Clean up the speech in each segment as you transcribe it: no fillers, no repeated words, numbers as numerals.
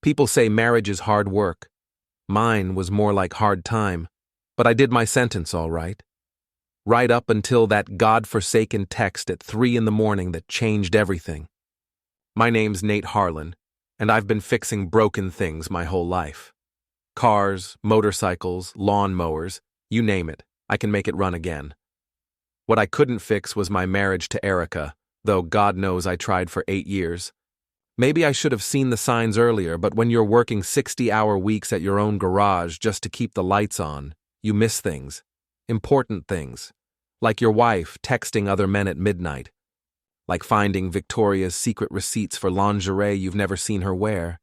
People say marriage is hard work. Mine was more like hard time, but I did my sentence all right. Right up until that God-forsaken text at 3 in the morning that changed everything. My name's Nate Harlan, and I've been fixing broken things my whole life. Cars, motorcycles, lawn mowers, you name it, I can make it run again. What I couldn't fix was my marriage to Erica, though God knows I tried for 8 years. Maybe I should have seen the signs earlier, but when you're working 60-hour weeks at your own garage just to keep the lights on, you miss things. Important things. Like your wife texting other men at midnight. Like finding Victoria's secret receipts for lingerie you've never seen her wear.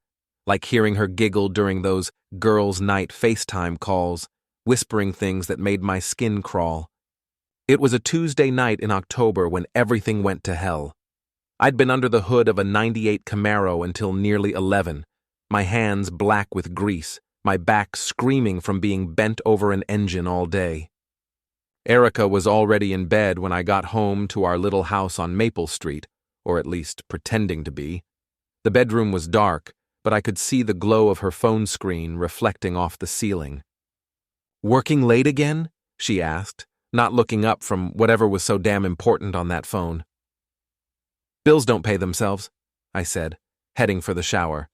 Like hearing her giggle during those girls' night FaceTime calls, whispering things that made my skin crawl. It was a Tuesday night in October when everything went to hell. I'd been under the hood of a '98 Camaro until nearly 11, my hands black with grease, my back screaming from being bent over an engine all day. Erica was already in bed when I got home to our little house on Maple Street, or at least pretending to be. The bedroom was dark, but I could see the glow of her phone screen reflecting off the ceiling. "Working late again?" she asked, not looking up from whatever was so damn important on that phone. "Bills don't pay themselves," I said, heading for the shower.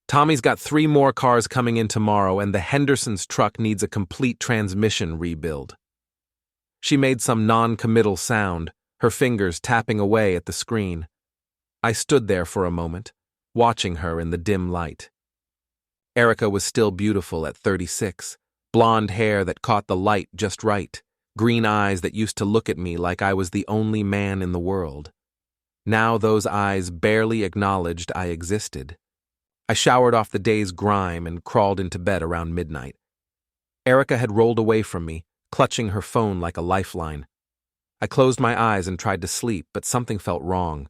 "Tommy's got 3 more cars coming in tomorrow, and the Henderson's truck needs a complete transmission rebuild." She made some non-committal sound, her fingers tapping away at the screen. I stood there for a moment, watching her in the dim light. Erica was still beautiful at 36, blonde hair that caught the light just right, green eyes that used to look at me like I was the only man in the world. Now those eyes barely acknowledged I existed. I showered off the day's grime and crawled into bed around midnight. Erica had rolled away from me, clutching her phone like a lifeline. I closed my eyes and tried to sleep, but something felt wrong.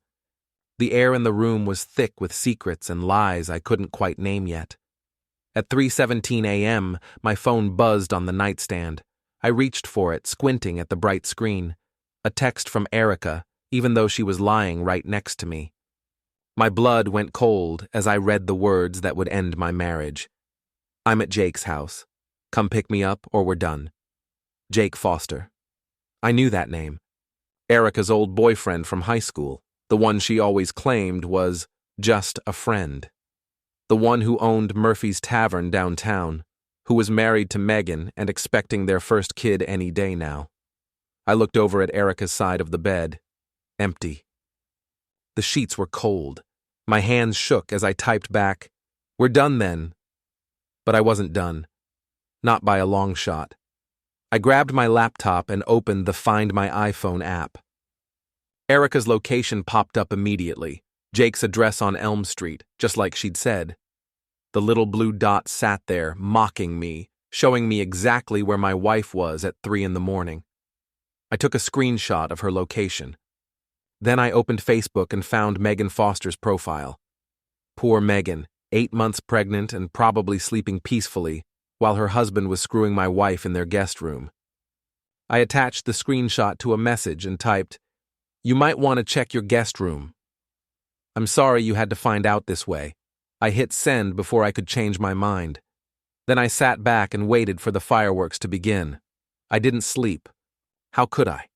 The air in the room was thick with secrets and lies I couldn't quite name yet. At 3:17 a.m., my phone buzzed on the nightstand. I reached for it, squinting at the bright screen. A text from Erica, even though she was lying right next to me. My blood went cold as I read the words that would end my marriage. "I'm at Jake's house. Come pick me up or we're done. Jake Foster." I knew that name. Erica's old boyfriend from high school, the one she always claimed was just a friend. The one who owned Murphy's Tavern downtown, who was married to Megan and expecting their first kid any day now. I looked over at Erica's side of the bed. Empty. The sheets were cold. My hands shook as I typed back, "We're done then." But I wasn't done. Not by a long shot. I grabbed my laptop and opened the Find My iPhone app. Erica's location popped up immediately, Jake's address on Elm Street, just like she'd said. The little blue dot sat there, mocking me, showing me exactly where my wife was at 3 in the morning. I took a screenshot of her location. Then I opened Facebook and found Megan Foster's profile. Poor Megan, 8 months pregnant and probably sleeping peacefully, while her husband was screwing my wife in their guest room. I attached the screenshot to a message and typed, "You might want to check your guest room. I'm sorry you had to find out this way." I hit send before I could change my mind. Then I sat back and waited for the fireworks to begin. I didn't sleep. How could I?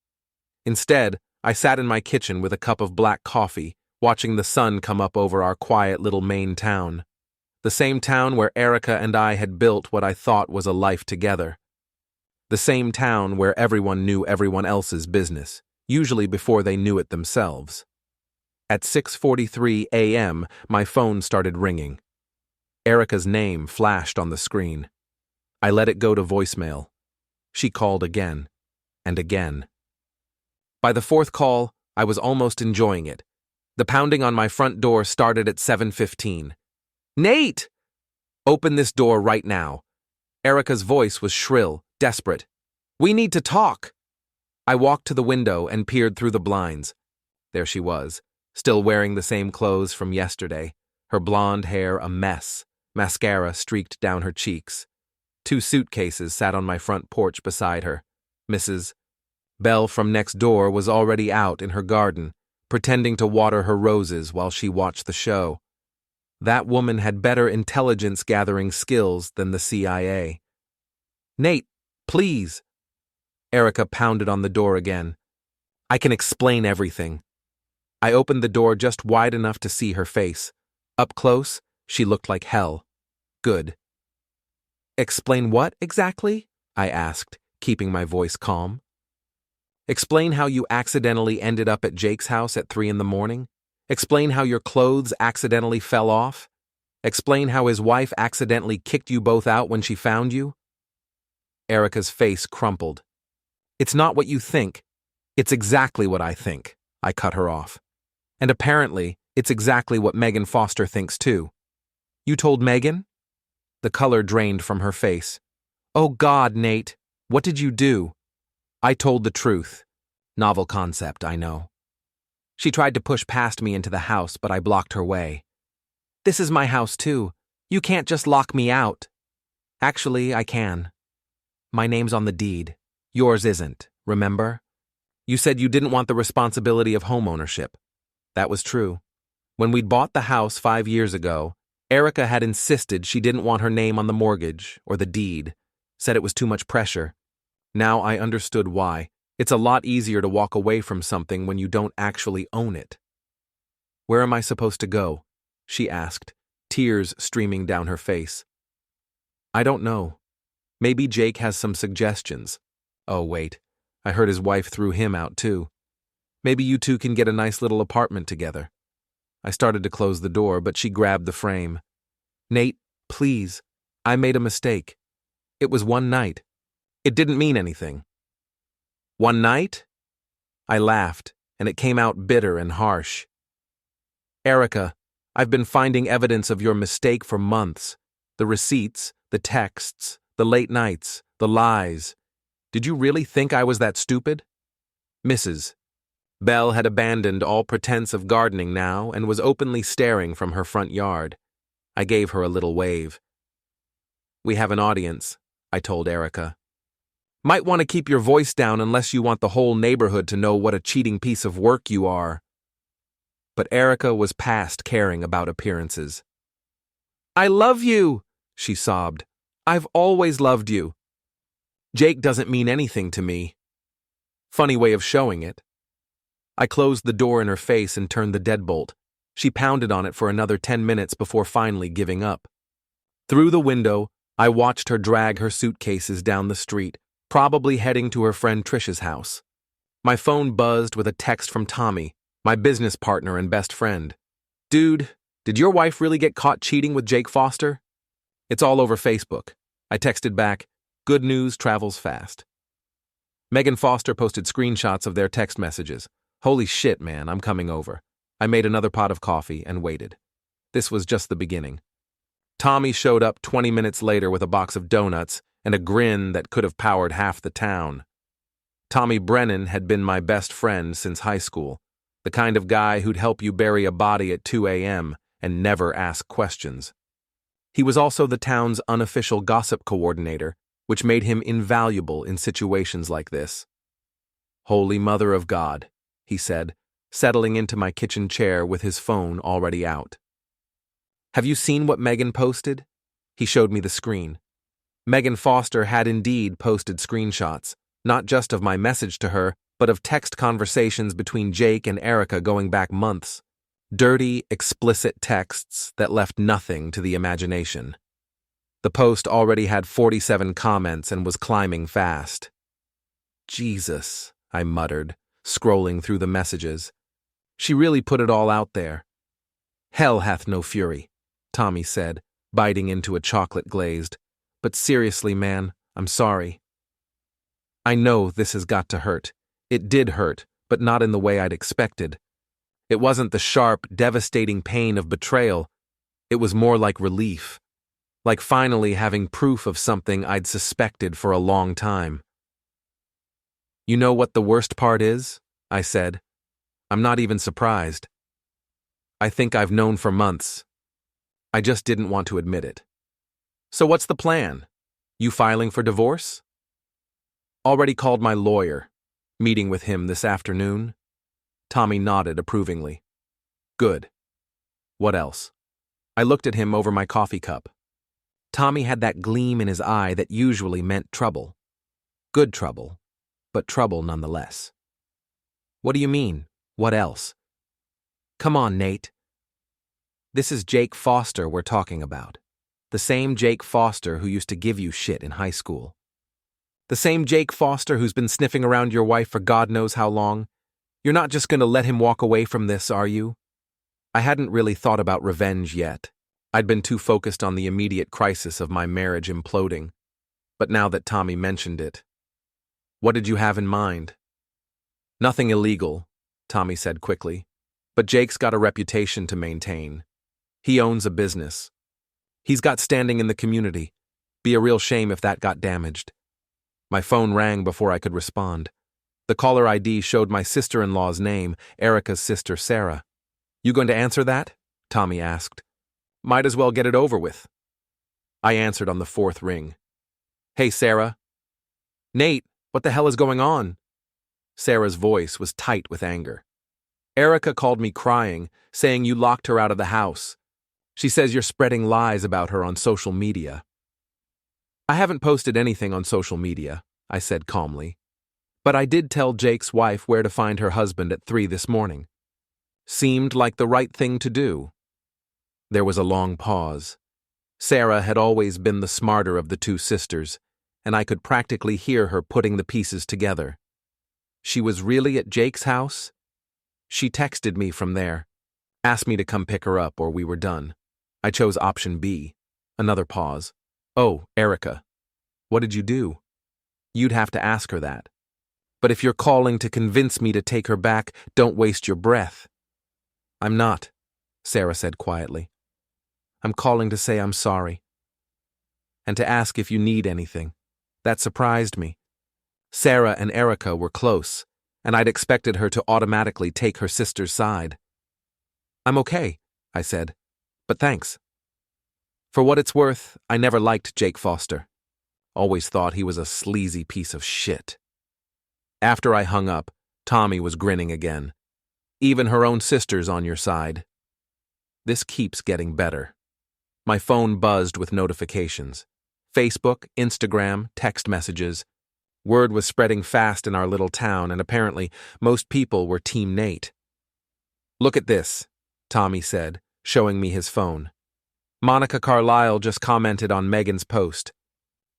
Instead, I sat in my kitchen with a cup of black coffee, watching the sun come up over our quiet little Maine town. The same town where Erica and I had built what I thought was a life together. The same town where everyone knew everyone else's business, usually before they knew it themselves. At 6:43 a.m., my phone started ringing. Erica's name flashed on the screen. I let it go to voicemail. She called again, and again. By the 4th call, I was almost enjoying it. The pounding on my front door started at 7:15. "Nate! Open this door right now." Erica's voice was shrill, desperate. "We need to talk." I walked to the window and peered through the blinds. There she was, still wearing the same clothes from yesterday, her blonde hair a mess, mascara streaked down her cheeks. 2 suitcases sat on my front porch beside her. Mrs. Belle from next door was already out in her garden, pretending to water her roses while she watched the show. That woman had better intelligence-gathering skills than the CIA. "Nate, please." Erica pounded on the door again. "I can explain everything." I opened the door just wide enough to see her face. Up close, she looked like hell. Good. "Explain what, exactly?" I asked, keeping my voice calm. "Explain how you accidentally ended up at Jake's house at 3 in the morning. Explain how your clothes accidentally fell off. Explain how his wife accidentally kicked you both out when she found you." Erica's face crumpled. "It's not what you think. It's exactly what I think," I cut her off. "And apparently, it's exactly what Megan Foster thinks too." "You told Megan?" The color drained from her face. "Oh God, Nate, what did you do?" "I told the truth." Novel concept, I know. She tried to push past me into the house, but I blocked her way. "This is my house too. You can't just lock me out." "Actually, I can. My name's on the deed. Yours isn't, remember? You said you didn't want the responsibility of homeownership." That was true. When we'd bought the house 5 years ago, Erica had insisted she didn't want her name on the mortgage or the deed, said it was too much pressure. Now I understood why. It's a lot easier to walk away from something when you don't actually own it. "Where am I supposed to go?" she asked, tears streaming down her face. "I don't know. Maybe Jake has some suggestions. Oh, wait. I heard his wife threw him out too. Maybe you two can get a nice little apartment together." I started to close the door, but she grabbed the frame. "Nate, please. I made a mistake. It was one night. It didn't mean anything." "One night?" I laughed, and it came out bitter and harsh. "Erica, I've been finding evidence of your mistake for months. The receipts, the texts, the late nights, the lies. Did you really think I was that stupid?" Mrs. Belle had abandoned all pretense of gardening now and was openly staring from her front yard. I gave her a little wave. "We have an audience," I told Erica. "Might want to keep your voice down unless you want the whole neighborhood to know what a cheating piece of work you are." But Erica was past caring about appearances. "I love you," she sobbed. "I've always loved you. Jake doesn't mean anything to me." Funny way of showing it. I closed the door in her face and turned the deadbolt. She pounded on it for another 10 minutes before finally giving up. Through the window, I watched her drag her suitcases down the street, probably heading to her friend Trish's house. My phone buzzed with a text from Tommy, my business partner and best friend. "Dude, did your wife really get caught cheating with Jake Foster?" "It's all over Facebook." I texted back, "Good news travels fast." Megan Foster posted screenshots of their text messages. "Holy shit, man, I'm coming over." I made another pot of coffee and waited. This was just the beginning. Tommy showed up 20 minutes later with a box of donuts and a grin that could have powered half the town. Tommy Brennan had been my best friend since high school, the kind of guy who'd help you bury a body at 2 a.m. and never ask questions. He was also the town's unofficial gossip coordinator, which made him invaluable in situations like this. "Holy Mother of God," he said, settling into my kitchen chair with his phone already out. "Have you seen what Megan posted?" He showed me the screen. Megan Foster had indeed posted screenshots, not just of my message to her, but of text conversations between Jake and Erica going back months. Dirty, explicit texts that left nothing to the imagination. The post already had 47 comments and was climbing fast. "Jesus," I muttered, scrolling through the messages. She really put it all out there. "Hell hath no fury," Tommy said, biting into a chocolate glazed. "But seriously, man, I'm sorry. I know this has got to hurt. It did hurt, but not in the way I'd expected. It wasn't the sharp, devastating pain of betrayal. It was more like relief. Like finally having proof of something I'd suspected for a long time." "You know what the worst part is?" I said. "I'm not even surprised. I think I've known for months. I just didn't want to admit it." "So what's the plan? You filing for divorce?" "Already called my lawyer. Meeting with him this afternoon." Tommy nodded approvingly. "Good. What else?" I looked at him over my coffee cup. Tommy had that gleam in his eye that usually meant trouble. Good trouble, but trouble nonetheless. What do you mean? What else? Come on, Nate. This is Jake Foster we're talking about. The same Jake Foster who used to give you shit in high school. The same Jake Foster who's been sniffing around your wife for God knows how long. You're not just going to let him walk away from this, are you? I hadn't really thought about revenge yet. I'd been too focused on the immediate crisis of my marriage imploding. But now that Tommy mentioned it, what did you have in mind? Nothing illegal, Tommy said quickly. But Jake's got a reputation to maintain. He owns a business. He's got standing in the community. Be a real shame if that got damaged. My phone rang before I could respond. The caller ID showed my sister-in-law's name, Erica's sister Sarah. You going to answer that? Tommy asked. Might as well get it over with. I answered on the fourth ring. Hey, Sarah. Nate, what the hell is going on? Sarah's voice was tight with anger. Erica called me crying, saying you locked her out of the house. She says you're spreading lies about her on social media. I haven't posted anything on social media, I said calmly. But I did tell Jake's wife where to find her husband at 3 this morning. Seemed like the right thing to do. There was a long pause. Sarah had always been the smarter of the two sisters, and I could practically hear her putting the pieces together. She was really at Jake's house? She texted me from there, asked me to come pick her up or we were done. I chose option B. Another pause. Oh, Erica. What did you do? You'd have to ask her that. But if you're calling to convince me to take her back, don't waste your breath. I'm not, Sarah said quietly. I'm calling to say I'm sorry. And to ask if you need anything. That surprised me. Sarah and Erica were close, and I'd expected her to automatically take her sister's side. I'm okay, I said, but thanks. For what it's worth, I never liked Jake Foster. Always thought he was a sleazy piece of shit. After I hung up, Tommy was grinning again. Even her own sister's on your side. This keeps getting better. My phone buzzed with notifications. Facebook, Instagram, text messages. Word was spreading fast in our little town, and apparently most people were Team Nate. Look at this, Tommy said, showing me his phone. Monica Carlisle just commented on Megan's post.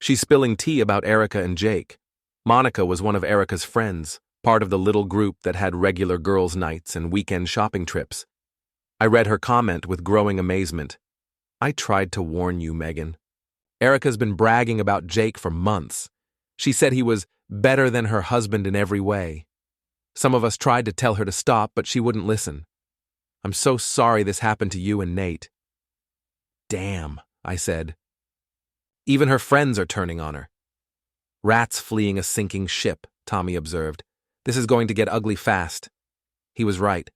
She's spilling tea about Erica and Jake. Monica was one of Erica's friends, part of the little group that had regular girls' nights and weekend shopping trips. I read her comment with growing amazement. I tried to warn you, Megan. Erica's been bragging about Jake for months. She said he was better than her husband in every way. Some of us tried to tell her to stop, but she wouldn't listen. I'm so sorry this happened to you and Nate. Damn, I said. Even her friends are turning on her. Rats fleeing a sinking ship, Tommy observed. This is going to get ugly fast. He was right.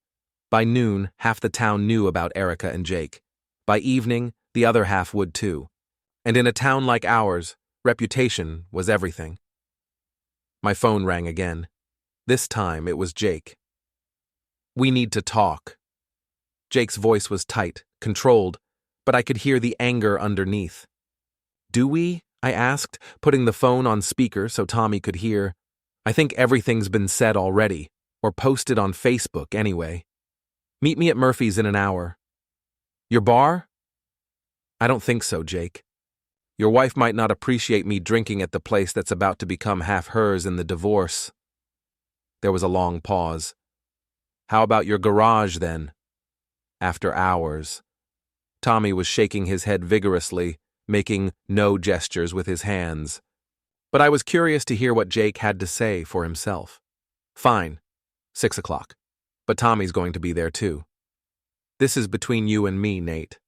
By noon, half the town knew about Erica and Jake. By evening, the other half would too. And in a town like ours, reputation was everything. My phone rang again. This time it was Jake. We need to talk. Jake's voice was tight, controlled, but I could hear the anger underneath. Do we? I asked, putting the phone on speaker so Tommy could hear. I think everything's been said already, or posted on Facebook anyway. Meet me at Murphy's in an hour. Your bar? I don't think so, Jake. Your wife might not appreciate me drinking at the place that's about to become half hers in the divorce. There was a long pause. How about your garage, then? After hours. Tommy was shaking his head vigorously, making no gestures with his hands. But I was curious to hear what Jake had to say for himself. Fine. 6 o'clock. But Tommy's going to be there too. This is between you and me, Nate.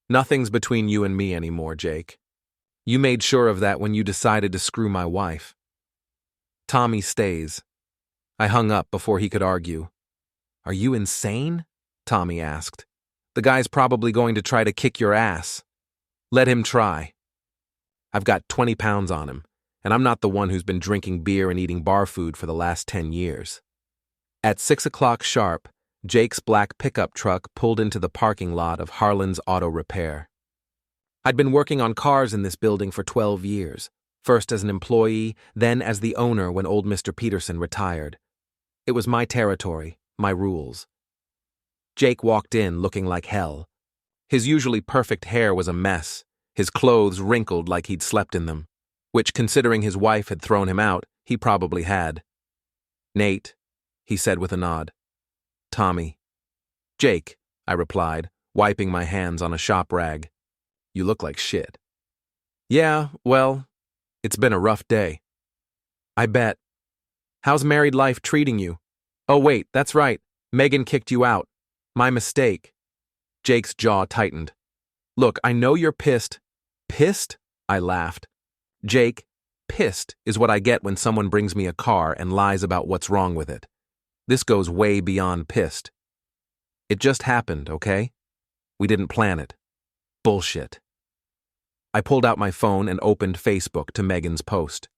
Nothing's between you and me anymore, Jake. You made sure of that when you decided to screw my wife. Tommy stays. I hung up before he could argue. Are you insane? Tommy asked. The guy's probably going to try to kick your ass. Let him try. I've got 20 pounds on him, and I'm not the one who's been drinking beer and eating bar food for the last 10 years. At 6 o'clock sharp, Jake's black pickup truck pulled into the parking lot of Harlan's Auto Repair. I'd been working on cars in this building for 12 years, first as an employee, then as the owner when old Mr. Peterson retired. It was my territory, my rules. Jake walked in looking like hell. His usually perfect hair was a mess, his clothes wrinkled like he'd slept in them, which, considering his wife had thrown him out, he probably had. "Nate," he said with a nod. "Tommy." "Jake," I replied, wiping my hands on a shop rag. "You look like shit." "Yeah, well, it's been a rough day." "I bet. How's married life treating you?" "Oh wait, that's right. Megan kicked you out. My mistake." Jake's jaw tightened. "Look, I know you're pissed." "Pissed?" I laughed. "Jake, pissed is what I get when someone brings me a car and lies about what's wrong with it. This goes way beyond pissed. It just happened, okay? We didn't plan it. Bullshit." I pulled out my phone and opened Facebook to Megan's post.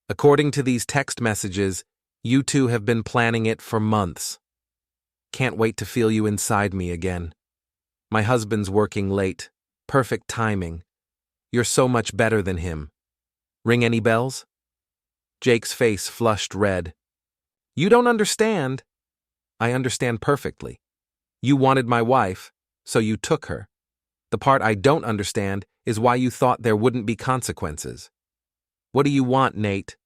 "According to these text messages, you two have been planning it for months. Can't wait to feel you inside me again. My husband's working late. Perfect timing. You're so much better than him. Ring any bells?" Jake's face flushed red. "You don't understand." "I understand perfectly. You wanted my wife, so you took her. The part I don't understand is why you thought there wouldn't be consequences. What do you want, Nate?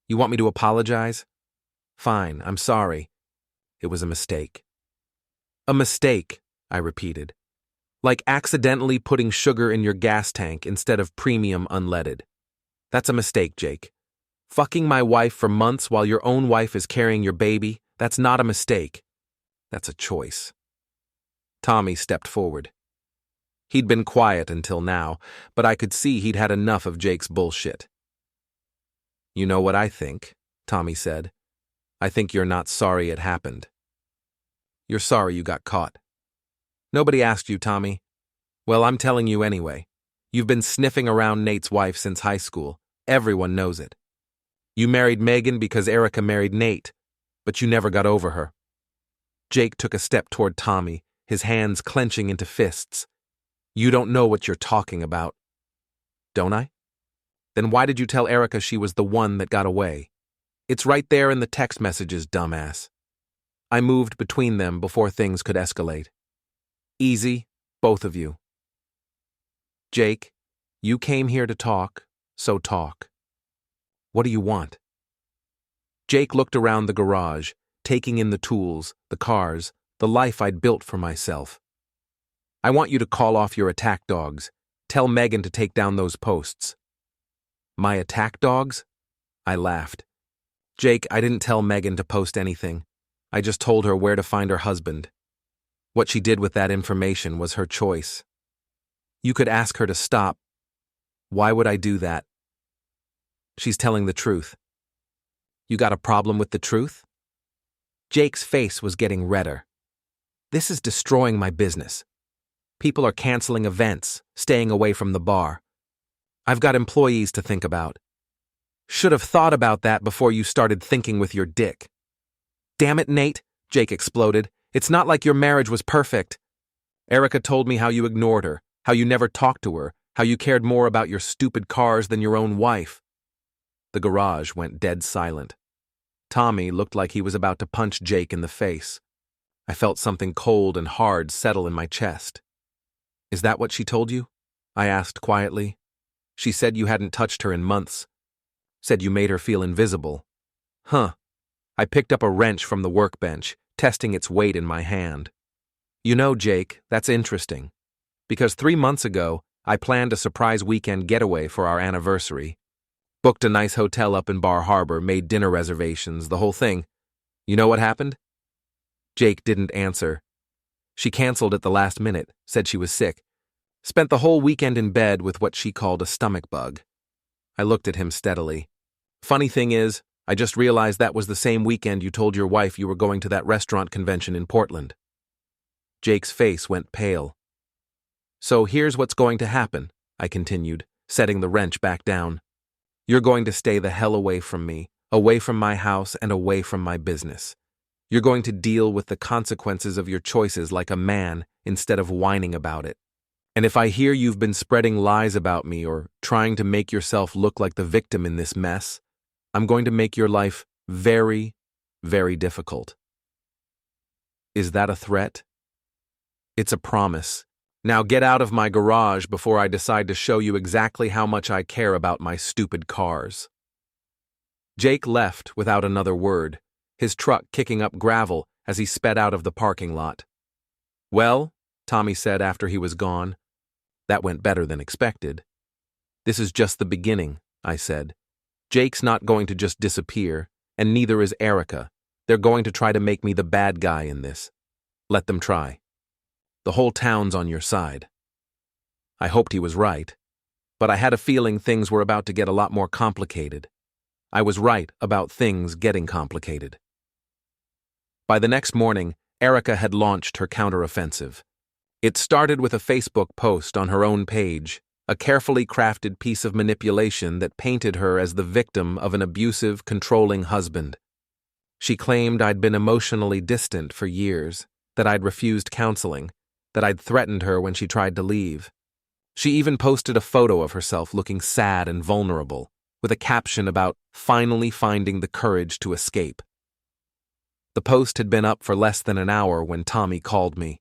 You want me to apologize? Fine, I'm sorry. It was a mistake." "A mistake," I repeated. "Like accidentally putting sugar in your gas tank instead of premium unleaded. That's a mistake, Jake. Fucking my wife for months while your own wife is carrying your baby, that's not a mistake. That's a choice." Tommy stepped forward. He'd been quiet until now, but I could see he'd had enough of Jake's bullshit. "You know what I think," Tommy said. "I think you're not sorry it happened. You're sorry you got caught." "Nobody asked you, Tommy." "Well, I'm telling you anyway. You've been sniffing around Nate's wife since high school. Everyone knows it. You married Megan because Erica married Nate, but you never got over her." Jake took a step toward Tommy, his hands clenching into fists. "You don't know what you're talking about." "Don't I? Then why did you tell Erica she was the one that got away? It's right there in the text messages, dumbass." I moved between them before things could escalate. "Easy, both of you. Jake, you came here to talk, so talk. What do you want?" Jake looked around the garage, taking in the tools, the cars, the life I'd built for myself. "I want you to call off your attack dogs. Tell Megan to take down those posts." "My attack dogs?" I laughed. "Jake, I didn't tell Megan to post anything. I just told her where to find her husband. What she did with that information was her choice. You could ask her to stop. Why would I do that? She's telling the truth." "You got a problem with the truth?" Jake's face was getting redder. "This is destroying my business. People are canceling events, staying away from the bar. I've got employees to think about. Should have thought about that before you started thinking with your dick." "Damn it, Nate," Jake exploded. "It's not like your marriage was perfect. Erica told me how you ignored her, how you never talked to her, how you cared more about your stupid cars than your own wife." The garage went dead silent. Tommy looked like he was about to punch Jake in the face. I felt something cold and hard settle in my chest. "Is that what she told you?" I asked quietly. "She said you hadn't touched her in months. Said you made her feel invisible." "Huh." I picked up a wrench from the workbench, testing its weight in my hand. "You know, Jake, that's interesting. Because 3 months ago, I planned a surprise weekend getaway for our anniversary. Booked a nice hotel up in Bar Harbor, made dinner reservations, the whole thing. You know what happened?" Jake didn't answer. "She canceled at the last minute, said she was sick. Spent the whole weekend in bed with what she called a stomach bug." I looked at him steadily. "Funny thing is, I just realized that was the same weekend you told your wife you were going to that restaurant convention in Portland." Jake's face went pale. "So here's what's going to happen," I continued, setting the wrench back down. "You're going to stay the hell away from me, away from my house and away from my business. You're going to deal with the consequences of your choices like a man instead of whining about it. And if I hear you've been spreading lies about me or trying to make yourself look like the victim in this mess, I'm going to make your life very, very difficult. Is that a threat? It's a promise. Now get out of my garage before I decide to show you exactly how much I care about my stupid cars. Jake left without another word, his truck kicking up gravel as he sped out of the parking lot. Well, Tommy said after he was gone, that went better than expected. This is just the beginning, I said. Jake's not going to just disappear, and neither is Erica. They're going to try to make me the bad guy in this. Let them try. The whole town's on your side. I hoped he was right, but I had a feeling things were about to get a lot more complicated. I was right about things getting complicated. By the next morning, Erica had launched her counteroffensive. It started with a Facebook post on her own page, a carefully crafted piece of manipulation that painted her as the victim of an abusive, controlling husband. She claimed I'd been emotionally distant for years, that I'd refused counseling, that I'd threatened her when she tried to leave. She even posted a photo of herself looking sad and vulnerable, with a caption about finally finding the courage to escape. The post had been up for less than an hour when Tommy called me.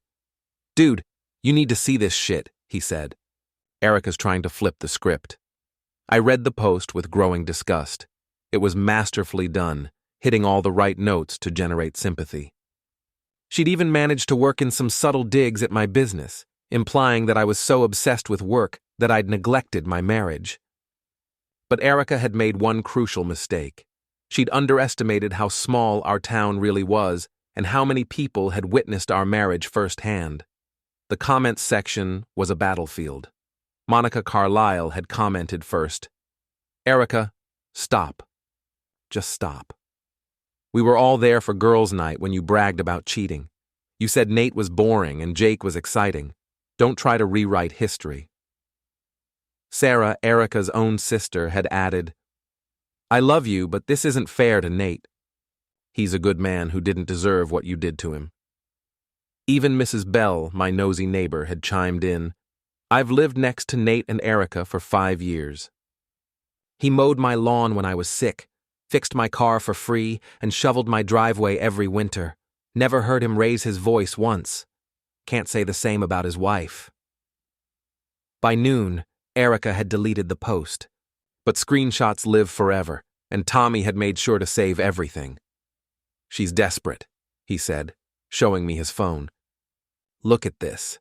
Dude, you need to see this shit, he said. Erica's trying to flip the script. I read the post with growing disgust. It was masterfully done, hitting all the right notes to generate sympathy. She'd even managed to work in some subtle digs at my business, implying that I was so obsessed with work that I'd neglected my marriage. But Erica had made one crucial mistake. She'd underestimated how small our town really was and how many people had witnessed our marriage firsthand. The comments section was a battlefield. Monica Carlisle had commented first. Erica, stop. Just stop. We were all there for girls' night when you bragged about cheating. You said Nate was boring and Jake was exciting. Don't try to rewrite history. Sarah, Erica's own sister, had added, I love you, but this isn't fair to Nate. He's a good man who didn't deserve what you did to him. Even Mrs. Bell, my nosy neighbor, had chimed in, I've lived next to Nate and Erica for 5 years. He mowed my lawn when I was sick, fixed my car for free, and shoveled my driveway every winter. Never heard him raise his voice once. Can't say the same about his wife. By noon, Erica had deleted the post. But screenshots live forever, and Tommy had made sure to save everything. She's desperate, he said, showing me his phone. Look at this.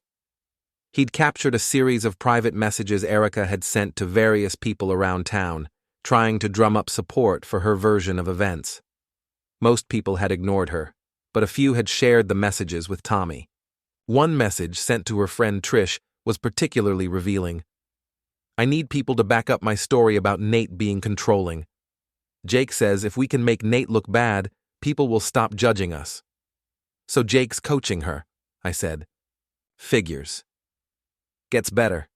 He'd captured a series of private messages Erica had sent to various people around town, trying to drum up support for her version of events. Most people had ignored her, but a few had shared the messages with Tommy. One message sent to her friend Trish was particularly revealing. I need people to back up my story about Nate being controlling. Jake says if we can make Nate look bad, people will stop judging us. So Jake's coaching her, I said. Figures. Gets better.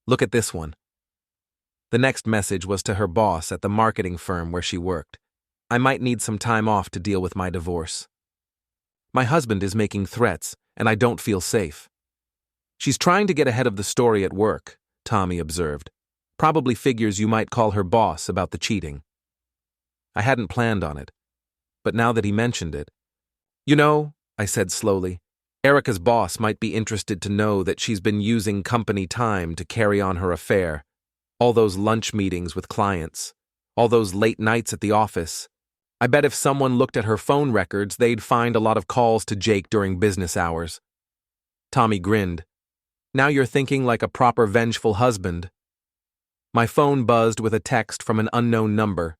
Look at this one. The next message was to her boss at the marketing firm where she worked. I might need some time off to deal with my divorce. My husband is making threats, and I don't feel safe. She's trying to get ahead of the story at work, Tommy observed. Probably figures you might call her boss about the cheating. I hadn't planned on it, but now that he mentioned it. You know, I said slowly, Erica's boss might be interested to know that she's been using company time to carry on her affair. All those lunch meetings with clients, all those late nights at the office. I bet if someone looked at her phone records, they'd find a lot of calls to Jake during business hours. Tommy grinned. Now you're thinking like a proper vengeful husband. My phone buzzed with a text from an unknown number.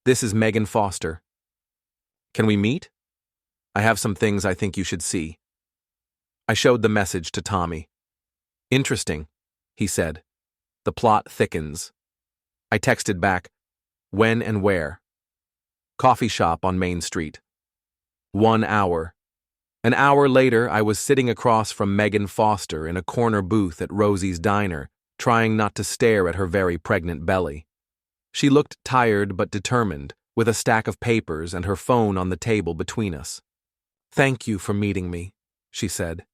This is Megan Foster. Can we meet? I have some things I think you should see. I showed the message to Tommy. Interesting, he said. The plot thickens. I texted back, when and where? Coffee shop on Main Street. 1 hour. An hour later, I was sitting across from Megan Foster in a corner booth at Rosie's Diner, trying not to stare at her very pregnant belly. She looked tired but determined, with a stack of papers and her phone on the table between us. "Thank you for meeting me," she said.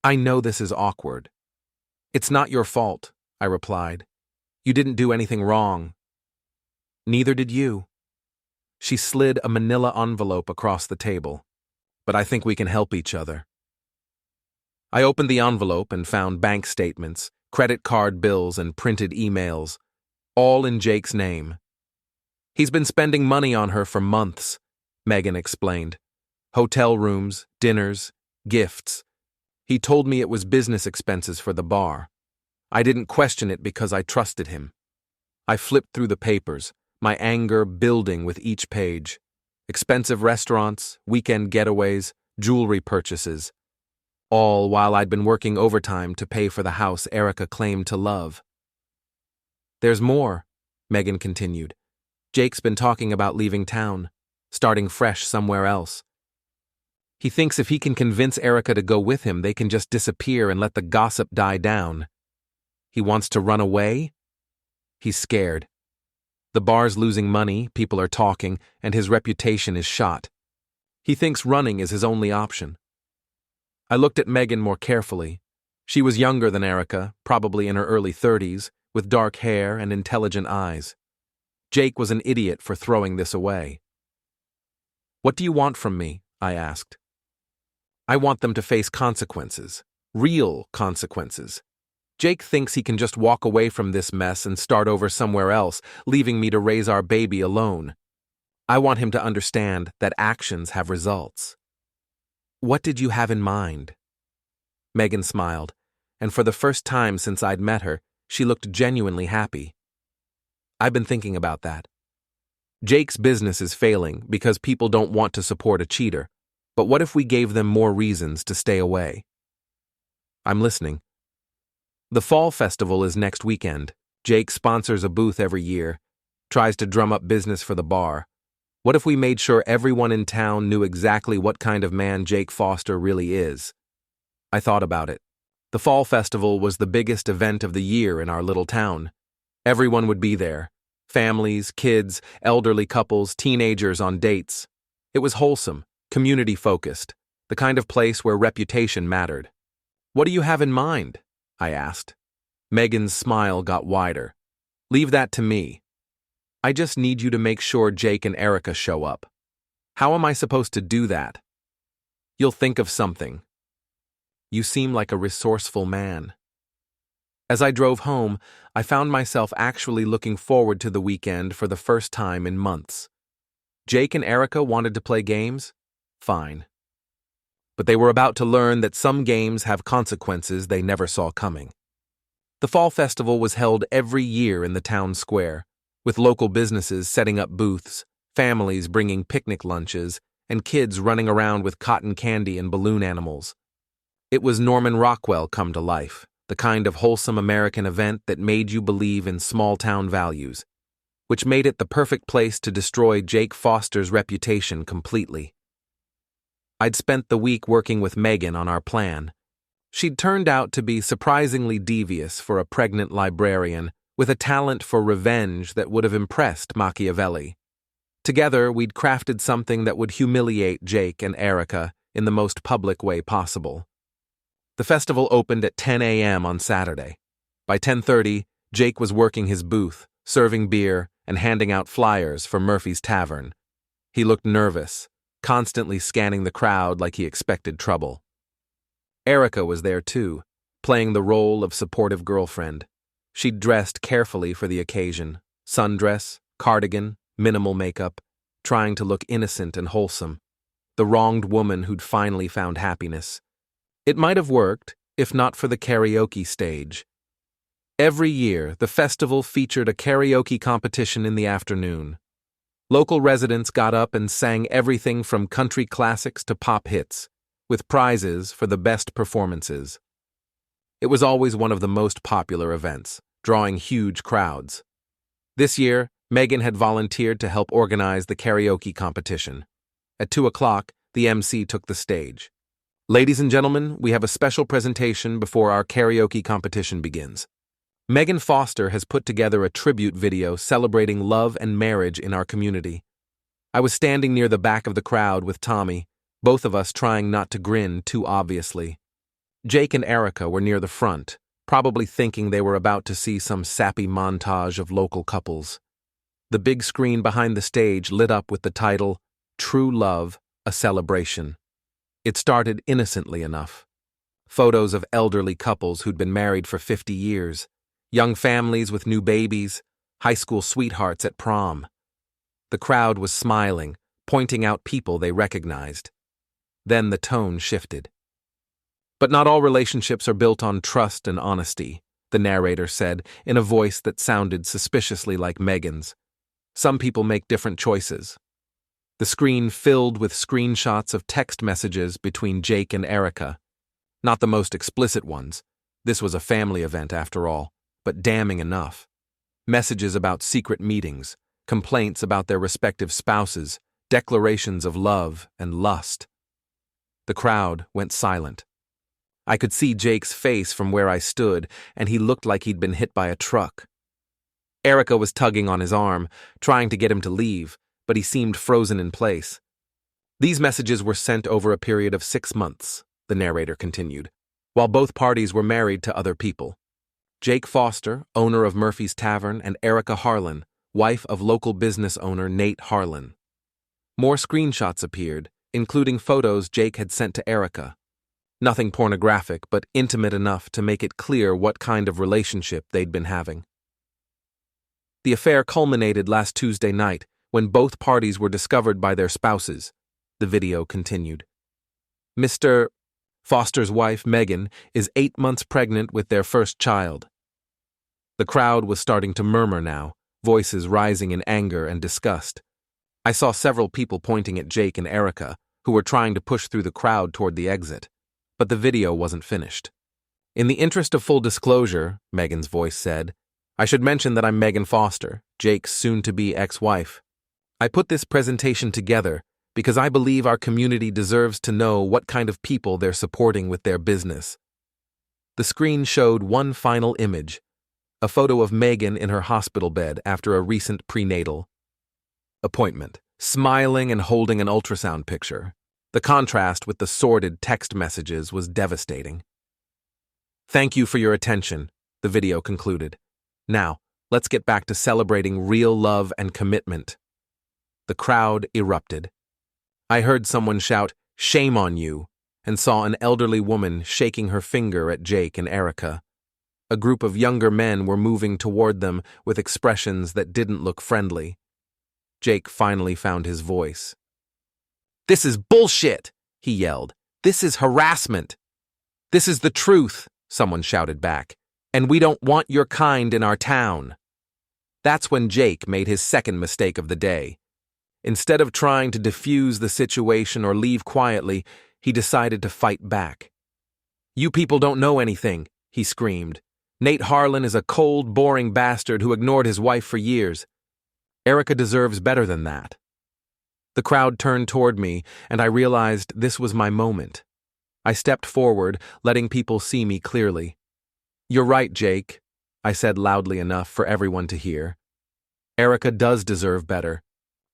"I know this is awkward." "It's not your fault," I replied. "You didn't do anything wrong." "Neither did you." She slid a manila envelope across the table. "But I think we can help each other." I opened the envelope and found bank statements, credit card bills, and printed emails, all in Jake's name. "He's been spending money on her for months," Megan explained. "Hotel rooms, dinners, gifts. He told me it was business expenses for the bar. I didn't question it because I trusted him." I flipped through the papers, my anger building with each page. Expensive restaurants, weekend getaways, jewelry purchases. All while I'd been working overtime to pay for the house Erica claimed to love. "There's more," Megan continued. "Jake's been talking about leaving town, starting fresh somewhere else. He thinks if he can convince Erica to go with him, they can just disappear and let the gossip die down. He wants to run away? He's scared. The bar's losing money, people are talking, and his reputation is shot. He thinks running is his only option." I looked at Megan more carefully. She was younger than Erica, probably in her early 30s, with dark hair and intelligent eyes. Jake was an idiot for throwing this away. "What do you want from me?" I asked. "I want them to face consequences. Real consequences. Jake thinks he can just walk away from this mess and start over somewhere else, leaving me to raise our baby alone. I want him to understand that actions have results." "What did you have in mind?" Megan smiled, and for the first time since I'd met her, she looked genuinely happy. "I've been thinking about that. Jake's business is failing because people don't want to support a cheater, but what if we gave them more reasons to stay away?" "I'm listening." "The Fall Festival is next weekend. Jake sponsors a booth every year, tries to drum up business for the bar. What if we made sure everyone in town knew exactly what kind of man Jake Foster really is?" I thought about it. The Fall Festival was the biggest event of the year in our little town. Everyone would be there. Families, kids, elderly couples, teenagers on dates. It was wholesome, community-focused, the kind of place where reputation mattered. "What do you have in mind?" I asked. Megan's smile got wider. "Leave that to me. I just need you to make sure Jake and Erica show up." "How am I supposed to do that?" "You'll think of something." "You seem like a resourceful man." As I drove home, I found myself actually looking forward to the weekend for the first time in months. Jake and Erica wanted to play games? Fine. But they were about to learn that some games have consequences they never saw coming. The Fall Festival was held every year in the town square, with local businesses setting up booths, families bringing picnic lunches, and kids running around with cotton candy and balloon animals. It was Norman Rockwell come to life, the kind of wholesome American event that made you believe in small-town values, which made it the perfect place to destroy Jake Foster's reputation completely. I'd spent the week working with Megan on our plan. She'd turned out to be surprisingly devious for a pregnant librarian, with a talent for revenge that would have impressed Machiavelli. Together, we'd crafted something that would humiliate Jake and Erica in the most public way possible. The festival opened at 10 a.m. on Saturday. By 10:30, Jake was working his booth, serving beer and handing out flyers for Murphy's Tavern. He looked nervous, constantly scanning the crowd like he expected trouble. Erica was there too, playing the role of supportive girlfriend. She'd dressed carefully for the occasion, sundress, cardigan, minimal makeup, trying to look innocent and wholesome. The wronged woman who'd finally found happiness. It might have worked, if not for the karaoke stage. Every year, the festival featured a karaoke competition in the afternoon. Local residents got up and sang everything from country classics to pop hits, with prizes for the best performances. It was always one of the most popular events, drawing huge crowds. This year, Megan had volunteered to help organize the karaoke competition. At 2 o'clock, the MC took the stage. "Ladies and gentlemen, we have a special presentation before our karaoke competition begins. Megan Foster has put together a tribute video celebrating love and marriage in our community. I was standing near the back of the crowd with Tommy, both of us trying not to grin too obviously. Jake and Erica were near the front, probably thinking they were about to see some sappy montage of local couples. The big screen behind the stage lit up with the title, True Love, a Celebration. It started innocently enough. Photos of elderly couples who'd been married for 50 years, young families with new babies, high school sweethearts at prom. The crowd was smiling, pointing out people they recognized. Then the tone shifted. But not all relationships are built on trust and honesty, the narrator said in a voice that sounded suspiciously like Megan's. Some people make different choices. The screen filled with screenshots of text messages between Jake and Erica. Not the most explicit ones. This was a family event after all, but damning enough. Messages about secret meetings, complaints about their respective spouses, declarations of love and lust. The crowd went silent. I could see Jake's face from where I stood, and he looked like he'd been hit by a truck. Erica was tugging on his arm, trying to get him to leave, but he seemed frozen in place. These messages were sent over a period of 6 months, the narrator continued, while both parties were married to other people. Jake Foster, owner of Murphy's Tavern, and Erica Harlan, wife of local business owner Nate Harlan. More screenshots appeared, including photos Jake had sent to Erica. Nothing pornographic, but intimate enough to make it clear what kind of relationship they'd been having. The affair culminated last Tuesday night when both parties were discovered by their spouses, the video continued. Mr. Foster's wife, Megan, is 8 months pregnant with their first child. The crowd was starting to murmur now, voices rising in anger and disgust. I saw several people pointing at Jake and Erica, who were trying to push through the crowd toward the exit. But the video wasn't finished. In the interest of full disclosure, Megan's voice said, I should mention that I'm Megan Foster, Jake's soon-to-be ex-wife. I put this presentation together because I believe our community deserves to know what kind of people they're supporting with their business. The screen showed one final image, a photo of Megan in her hospital bed after a recent prenatal appointment, smiling and holding an ultrasound picture. The contrast with the sordid text messages was devastating. Thank you for your attention, the video concluded. Now, let's get back to celebrating real love and commitment. The crowd erupted. I heard someone shout, "Shame on you," and saw an elderly woman shaking her finger at Jake and Erica. A group of younger men were moving toward them with expressions that didn't look friendly. Jake finally found his voice. This is bullshit, he yelled. This is harassment. This is the truth, someone shouted back. And we don't want your kind in our town. That's when Jake made his second mistake of the day. Instead of trying to defuse the situation or leave quietly, he decided to fight back. You people don't know anything, he screamed. Nate Harlan is a cold, boring bastard who ignored his wife for years. Erica deserves better than that. The crowd turned toward me, and I realized this was my moment. I stepped forward, letting people see me clearly. You're right, Jake, I said loudly enough for everyone to hear. Erica does deserve better.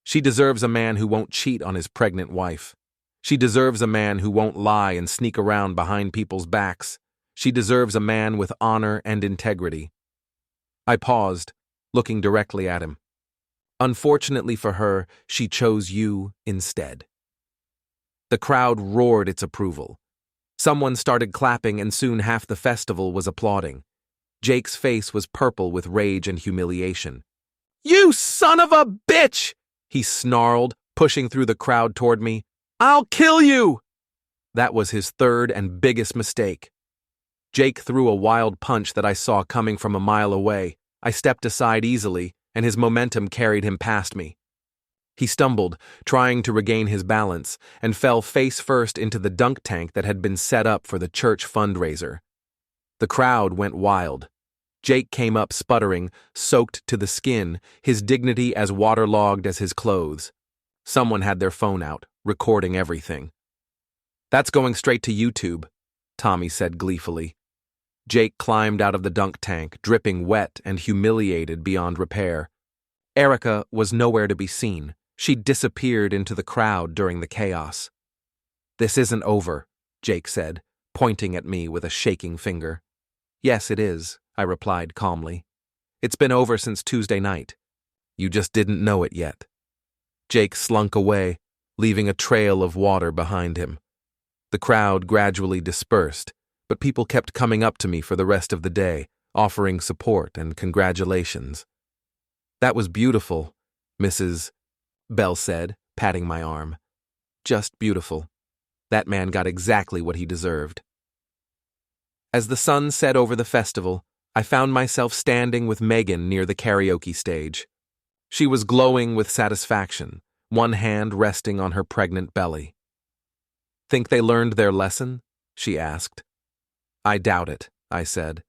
She deserves a man who won't cheat on his pregnant wife. She deserves a man who won't lie and sneak around behind people's backs. She deserves a man with honor and integrity. I paused, looking directly at him. Unfortunately for her, she chose you instead. The crowd roared its approval. Someone started clapping, and soon half the festival was applauding. Jake's face was purple with rage and humiliation. You son of a bitch! He snarled, pushing through the crowd toward me. I'll kill you! That was his third and biggest mistake. Jake threw a wild punch that I saw coming from a mile away. I stepped aside easily, and his momentum carried him past me. He stumbled, trying to regain his balance, and fell face first into the dunk tank that had been set up for the church fundraiser. The crowd went wild. Jake came up sputtering, soaked to the skin, his dignity as waterlogged as his clothes. Someone had their phone out, recording everything. That's going straight to YouTube, Tommy said gleefully. Jake climbed out of the dunk tank, dripping wet and humiliated beyond repair. Erica was nowhere to be seen, She disappeared into the crowd during the chaos. "This isn't over," Jake said, pointing at me with a shaking finger. "Yes, it is," I replied calmly. "It's been over since Tuesday night. You just didn't know it yet." Jake slunk away, leaving a trail of water behind him. The crowd gradually dispersed, but people kept coming up to me for the rest of the day, offering support and congratulations. "That was beautiful," Mrs. Bell said, patting my arm. "Just beautiful. That man got exactly what he deserved." As the sun set over the festival, I found myself standing with Megan near the karaoke stage. She was glowing with satisfaction, one hand resting on her pregnant belly. "Think they learned their lesson?" she asked. "I doubt it," I said,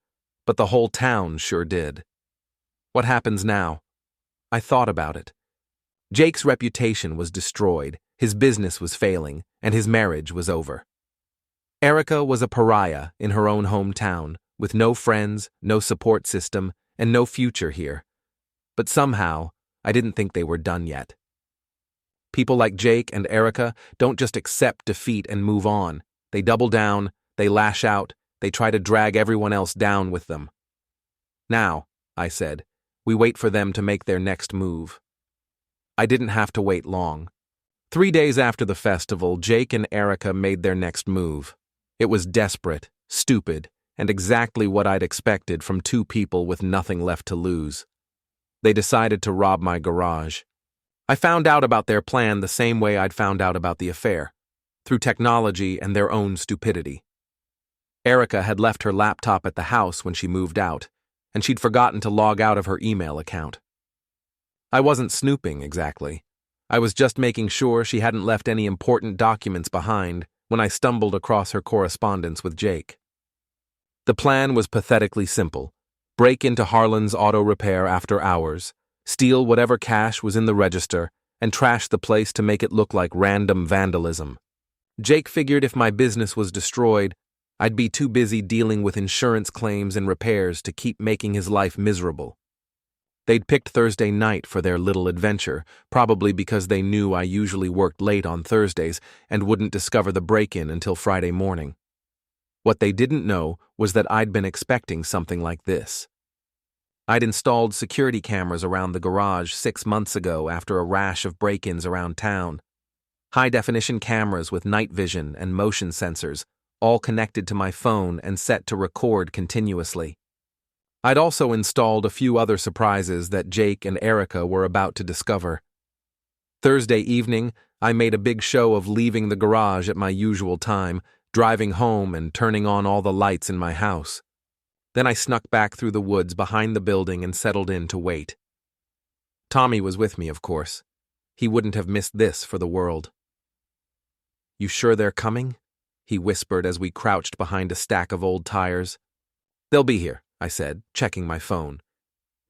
"but the whole town sure did." "What happens now?" I thought about it. Jake's reputation was destroyed, his business was failing, and his marriage was over. Erica was a pariah in her own hometown, with no friends, no support system, and no future here. But somehow, I didn't think they were done yet. People like Jake and Erica don't just accept defeat and move on. They double down, they lash out, they try to drag everyone else down with them. "Now," I said, "we wait for them to make their next move." I didn't have to wait long. 3 days after the festival, Jake and Erica made their next move. It was desperate, stupid, and exactly what I'd expected from two people with nothing left to lose. They decided to rob my garage. I found out about their plan the same way I'd found out about the affair, through technology and their own stupidity. Erica had left her laptop at the house when she moved out, and she'd forgotten to log out of her email account. I wasn't snooping, exactly. I was just making sure she hadn't left any important documents behind when I stumbled across her correspondence with Jake. The plan was pathetically simple. Break into Harlan's auto repair after hours, steal whatever cash was in the register, and trash the place to make it look like random vandalism. Jake figured if my business was destroyed, I'd be too busy dealing with insurance claims and repairs to keep making his life miserable. They'd picked Thursday night for their little adventure, probably because they knew I usually worked late on Thursdays and wouldn't discover the break-in until Friday morning. What they didn't know was that I'd been expecting something like this. I'd installed security cameras around the garage 6 months ago after a rash of break-ins around town. High-definition cameras with night vision and motion sensors, all connected to my phone and set to record continuously. I'd also installed a few other surprises that Jake and Erica were about to discover. Thursday evening, I made a big show of leaving the garage at my usual time, driving home and turning on all the lights in my house. Then I snuck back through the woods behind the building and settled in to wait. Tommy was with me, of course. He wouldn't have missed this for the world. "You sure they're coming?" he whispered as we crouched behind a stack of old tires. "They'll be here," I said, checking my phone.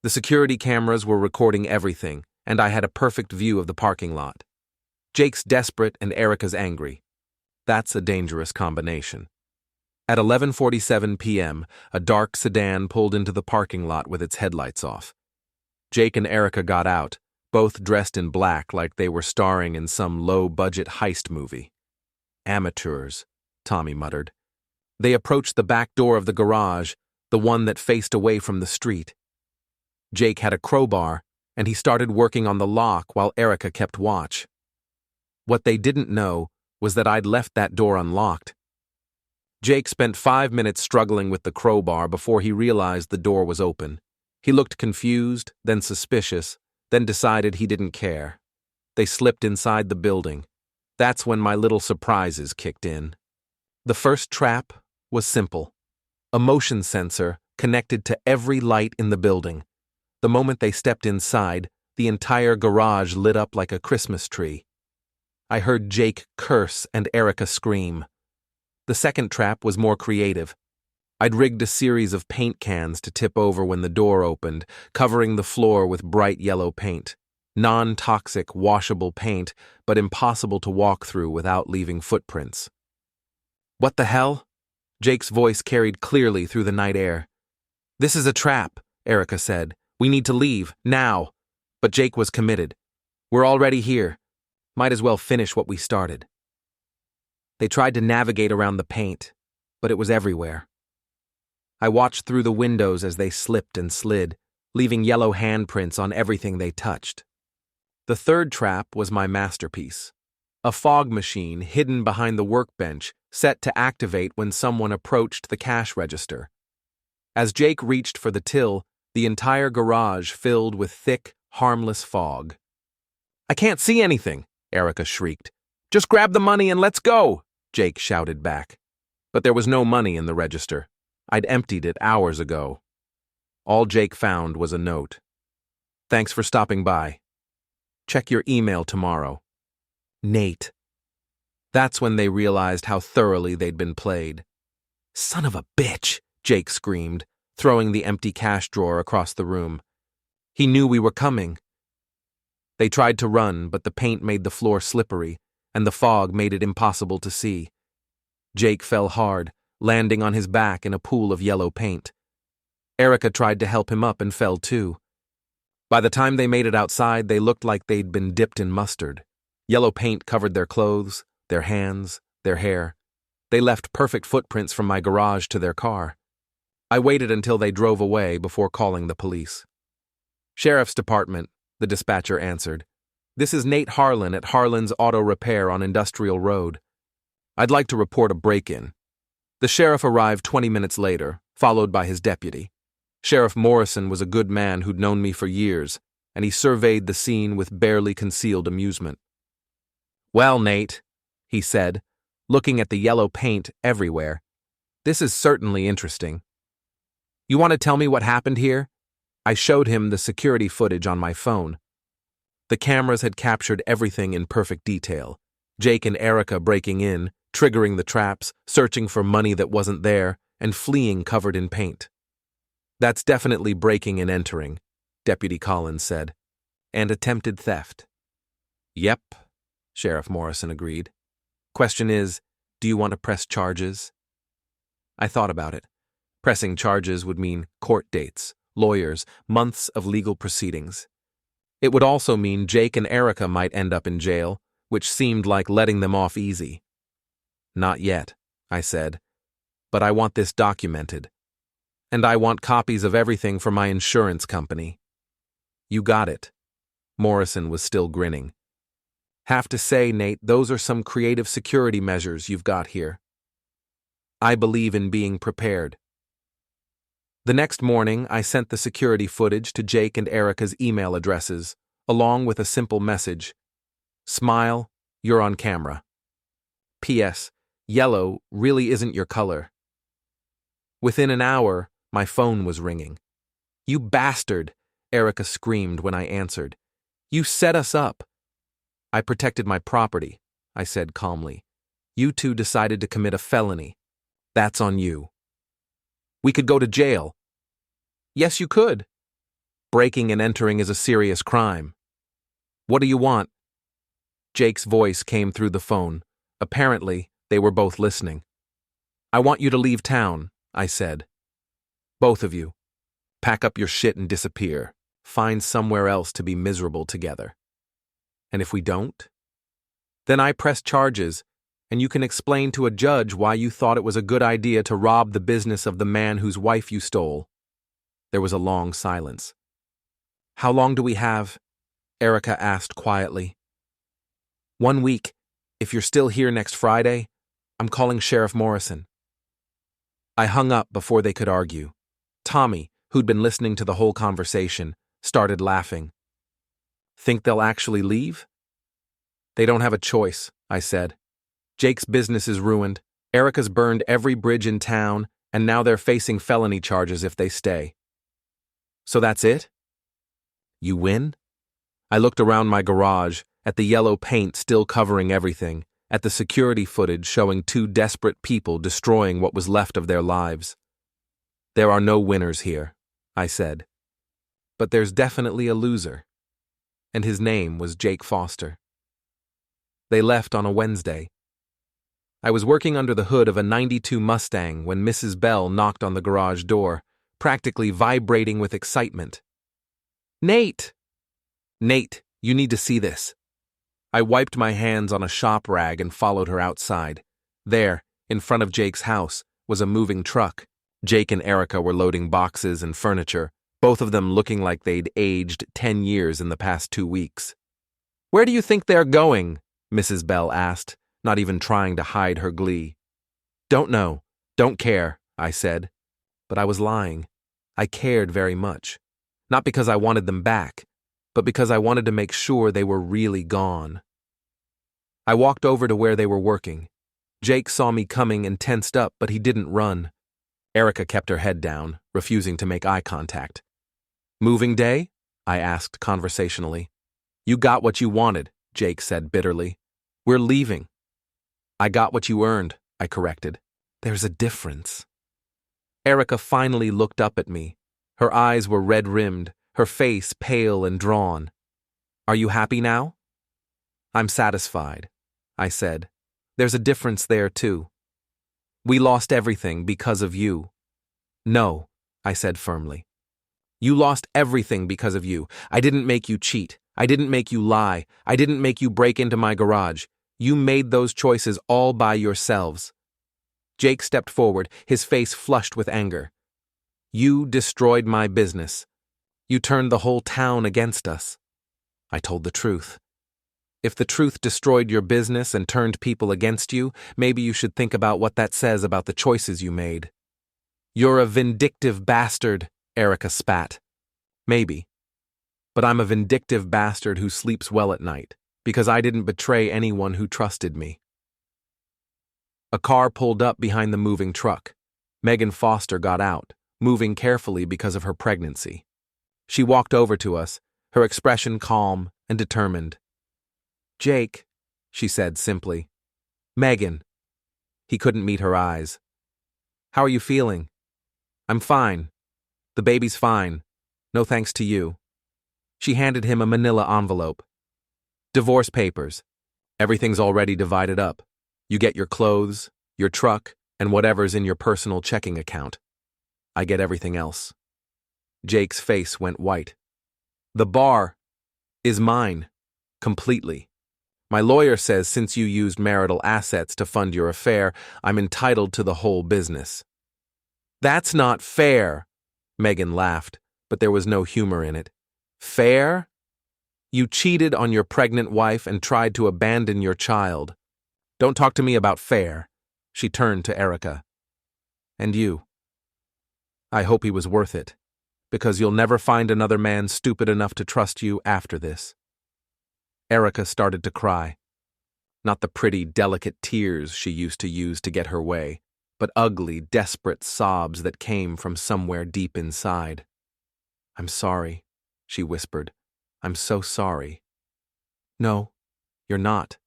The security cameras were recording everything, and I had a perfect view of the parking lot. Jake's desperate and Erica's angry. That's a dangerous combination. At 11:47 p.m., a dark sedan pulled into the parking lot with its headlights off. Jake and Erica got out, both dressed in black like they were starring in some low-budget heist movie. "Amateurs," Tommy muttered. They approached the back door of the garage, the one that faced away from the street. Jake had a crowbar, and he started working on the lock while Erica kept watch. What they didn't know was that I'd left that door unlocked. Jake spent 5 minutes struggling with the crowbar before he realized the door was open. He looked confused, then suspicious, then decided he didn't care. They slipped inside the building. That's when my little surprises kicked in. The first trap was simple. A motion sensor connected to every light in the building. The moment they stepped inside, the entire garage lit up like a Christmas tree. I heard Jake curse and Erica scream. The second trap was more creative. I'd rigged a series of paint cans to tip over when the door opened, covering the floor with bright yellow paint. Non-toxic, washable paint, but impossible to walk through without leaving footprints. "What the hell?" Jake's voice carried clearly through the night air. "This is a trap," Erica said. "We need to leave, now." But Jake was committed. We're already here. Might as well finish what we started. They tried to navigate around the paint, but it was everywhere. I watched through the windows as they slipped and slid, leaving yellow handprints on everything they touched. The third trap was my masterpiece. A fog machine hidden behind the workbench, set to activate when someone approached the cash register. As Jake reached for the till, the entire garage filled with thick, harmless fog. "I can't see anything," Erica shrieked. "Just grab the money and let's go," Jake shouted back. But there was no money in the register. I'd emptied it hours ago. All Jake found was a note. "Thanks for stopping by. Check your email tomorrow. Nate." That's when they realized how thoroughly they'd been played. "Son of a bitch," Jake screamed, throwing the empty cash drawer across the room. "He knew we were coming." They tried to run, but the paint made the floor slippery, and the fog made it impossible to see. Jake fell hard, landing on his back in a pool of yellow paint. Erica tried to help him up and fell too. By the time they made it outside, they looked like they'd been dipped in mustard. Yellow paint covered their clothes, their hands, their hair. They left perfect footprints from my garage to their car. I waited until they drove away before calling the police. "Sheriff's Department," the dispatcher answered. "This is Nate Harlan at Harlan's Auto Repair on Industrial Road. I'd like to report a break-in." The sheriff arrived 20 minutes later, followed by his deputy. Sheriff Morrison was a good man who'd known me for years, and he surveyed the scene with barely concealed amusement. "Well, Nate," he said, looking at the yellow paint everywhere, "this is certainly interesting. You want to tell me what happened here?" I showed him the security footage on my phone. The cameras had captured everything in perfect detail. Jake and Erica breaking in, triggering the traps, searching for money that wasn't there, and fleeing covered in paint. "That's definitely breaking and entering," Deputy Collins said. "And attempted theft." "Yep," Sheriff Morrison agreed. "Question is, do you want to press charges?" I thought about it. Pressing charges would mean court dates, lawyers, months of legal proceedings. It would also mean Jake and Erica might end up in jail, which seemed like letting them off easy. "Not yet," I said, "but I want this documented. And I want copies of everything for my insurance company." "You got it." Morrison was still grinning. "Have to say, Nate, those are some creative security measures you've got here." I believe in being prepared. The next morning, I sent the security footage to Jake and Erica's email addresses, along with a simple message. "Smile, you're on camera. P.S. Yellow really isn't your color." Within an hour, my phone was ringing. "You bastard," Erica screamed when I answered. "You set us up." "I protected my property," I said calmly. "You two decided to commit a felony. That's on you." "We could go to jail." "Yes, you could. Breaking and entering is a serious crime." "What do you want?" Jake's voice came through the phone. Apparently, they were both listening. "I want you to leave town," I said. "Both of you. Pack up your shit and disappear. Find somewhere else to be miserable together." "And if we don't?" "Then I press charges, and you can explain to a judge why you thought it was a good idea to rob the business of the man whose wife you stole." There was a long silence. "How long do we have?" Erica asked quietly. "1 week. If you're still here next Friday, I'm calling Sheriff Morrison." I hung up before they could argue. Tommy, who'd been listening to the whole conversation, started laughing. "Think they'll actually leave?" "They don't have a choice," I said. "Jake's business is ruined, Erica's burned every bridge in town, and now they're facing felony charges if they stay." "So that's it? You win?" I looked around my garage, at the yellow paint still covering everything, at the security footage showing two desperate people destroying what was left of their lives. "There are no winners here," I said. "But there's definitely a loser." And his name was Jake Foster. They left on a Wednesday. I was working under the hood of a '92 Mustang when Mrs. Bell knocked on the garage door, practically vibrating with excitement. "Nate!" "Nate, You need to see this. I wiped my hands on a shop rag and followed her outside. There, in front of Jake's house, was a moving truck. Jake and Erica were loading boxes and furniture, both of them looking like they'd aged 10 years in the past 2 weeks. "Where do you think they're going?" Mrs. Bell asked, not even trying to hide her glee. "Don't know. Don't care," I said. But I was lying. I cared very much. Not because I wanted them back, but because I wanted to make sure they were really gone. I walked over to where they were working. Jake saw me coming and tensed up, but he didn't run. Erica kept her head down, refusing to make eye contact. "Moving day?" I asked conversationally. "You got what you wanted," Jake said bitterly. "We're leaving." "I got what you earned," I corrected. "There's a difference." Erica finally looked up at me. Her eyes were red-rimmed, her face pale and drawn. "Are you happy now?" "I'm satisfied," I said. "There's a difference there, too. We lost everything because of you." "No," I said firmly. "You lost everything because of you. I didn't make you cheat. I didn't make you lie. I didn't make you break into my garage. You made those choices all by yourselves." Jake stepped forward, his face flushed with anger. "You destroyed my business. You turned the whole town against us." I told the truth. If the truth destroyed your business and turned people against you, maybe you should think about what that says about the choices you made. "You're a vindictive bastard," Erica spat. "Maybe. But I'm a vindictive bastard who sleeps well at night, because I didn't betray anyone who trusted me." A car pulled up behind the moving truck. Megan Foster got out, moving carefully because of her pregnancy. She walked over to us, her expression calm and determined. "Jake," she said simply. "Megan." He couldn't meet her eyes. "How are you feeling?" "I'm fine. The baby's fine. No thanks to you." She handed him a manila envelope. "Divorce papers. Everything's already divided up. You get your clothes, your truck, and whatever's in your personal checking account. I get everything else." Jake's face went white. "The bar is mine, completely. My lawyer says since you used marital assets to fund your affair, I'm entitled to the whole business." "That's not fair," Megan laughed, but there was no humor in it. "Fair? You cheated on your pregnant wife and tried to abandon your child. Don't talk to me about fair." She turned to Erica. "And you. I hope he was worth it, because you'll never find another man stupid enough to trust you after this." Erica started to cry. Not the pretty, delicate tears she used to use to get her way, but ugly, desperate sobs that came from somewhere deep inside. "I'm sorry," she whispered. "I'm so sorry." "No, you're not,"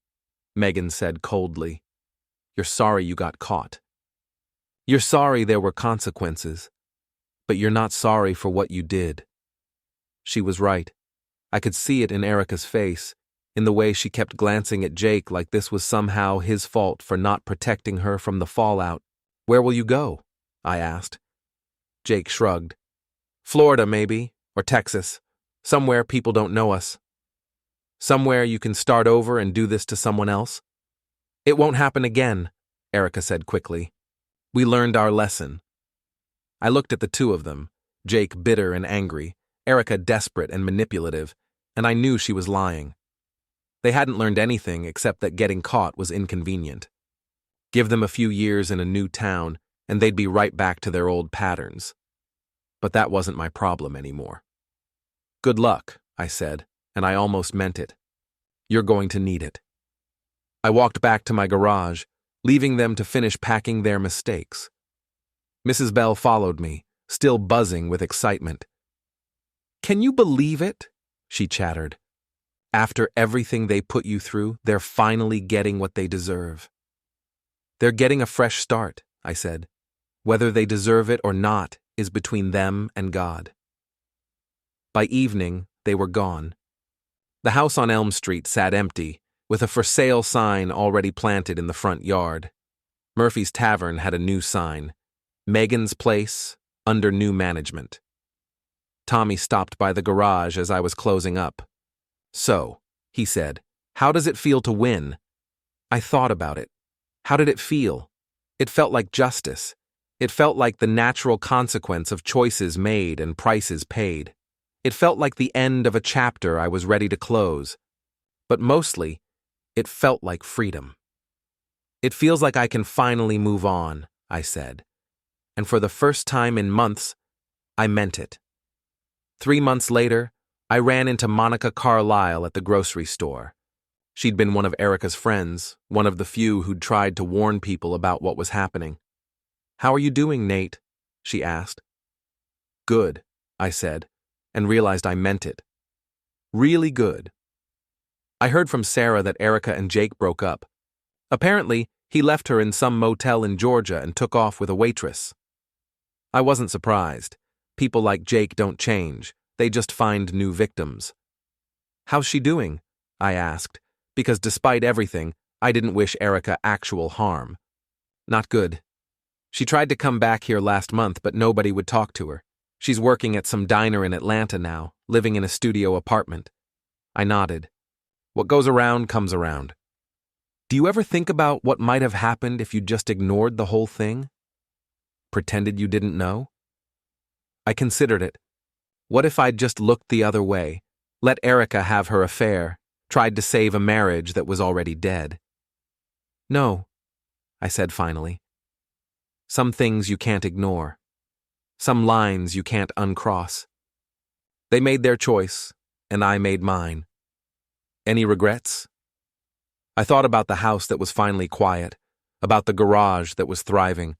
Megan said coldly. "You're sorry you got caught. You're sorry there were consequences, but you're not sorry for what you did." She was right. I could see it in Erica's face, in the way she kept glancing at Jake like this was somehow his fault for not protecting her from the fallout. "Where will you go?" I asked. Jake shrugged. "Florida, maybe, or Texas. Somewhere people don't know us. Somewhere you can start over and do this to someone else." "It won't happen again," Erica said quickly. "We learned our lesson." I looked at the two of them, Jake bitter and angry, Erica desperate and manipulative, and I knew she was lying. They hadn't learned anything except that getting caught was inconvenient. Give them a few years in a new town, and they'd be right back to their old patterns. But that wasn't my problem anymore. "Good luck," I said, and I almost meant it. "You're going to need it." I walked back to my garage, leaving them to finish packing their mistakes. Mrs. Bell followed me, still buzzing with excitement. "Can you believe it?" she chattered. "After everything they put you through, they're finally getting what they deserve." "They're getting a fresh start," I said. "Whether they deserve it or not is between them and God." By evening, they were gone. The house on Elm Street sat empty, with a for sale sign already planted in the front yard. Murphy's Tavern had a new sign, Megan's Place, under new management. Tommy stopped by the garage as I was closing up. So, he said, how does it feel to win? I thought about it. How did it feel? It felt like justice. It felt like the natural consequence of choices made and prices paid. It felt like the end of a chapter I was ready to close. But mostly, it felt like freedom. It feels like I can finally move on, I said. And for the first time in months, I meant it. 3 months later, I ran into Monica Carlisle at the grocery store. She'd been one of Erica's friends, one of the few who'd tried to warn people about what was happening. "How are you doing, Nate?" she asked. "Good," I said, and realized I meant it. Really good. I heard from Sarah that Erica and Jake broke up. Apparently, he left her in some motel in Georgia and took off with a waitress. I wasn't surprised. People like Jake don't change. They just find new victims. "How's she doing?" I asked, because despite everything, I didn't wish Erica actual harm. "Not good. She tried to come back here last month, but nobody would talk to her. She's working at some diner in Atlanta now, living in a studio apartment." I nodded. What goes around comes around. Do you ever think about what might have happened if you just ignored the whole thing? Pretended you didn't know? I considered it. What if I'd just looked the other way, let Erica have her affair, tried to save a marriage that was already dead? "No," I said finally. Some things you can't ignore. Some lines you can't uncross. They made their choice, and I made mine. Any regrets? I thought about the house that was finally quiet, about the garage that was thriving,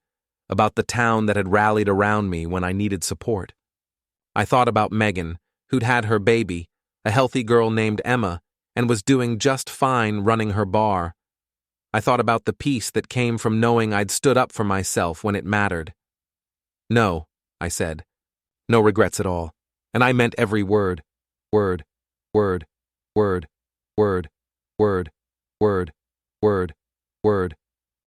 about the town that had rallied around me when I needed support. I thought about Megan, who'd had her baby, a healthy girl named Emma, and was doing just fine running her bar. I thought about the peace that came from knowing I'd stood up for myself when it mattered. "No," I said. "No regrets at all." And I meant every word. Word, word, word, word, word, word, word, word,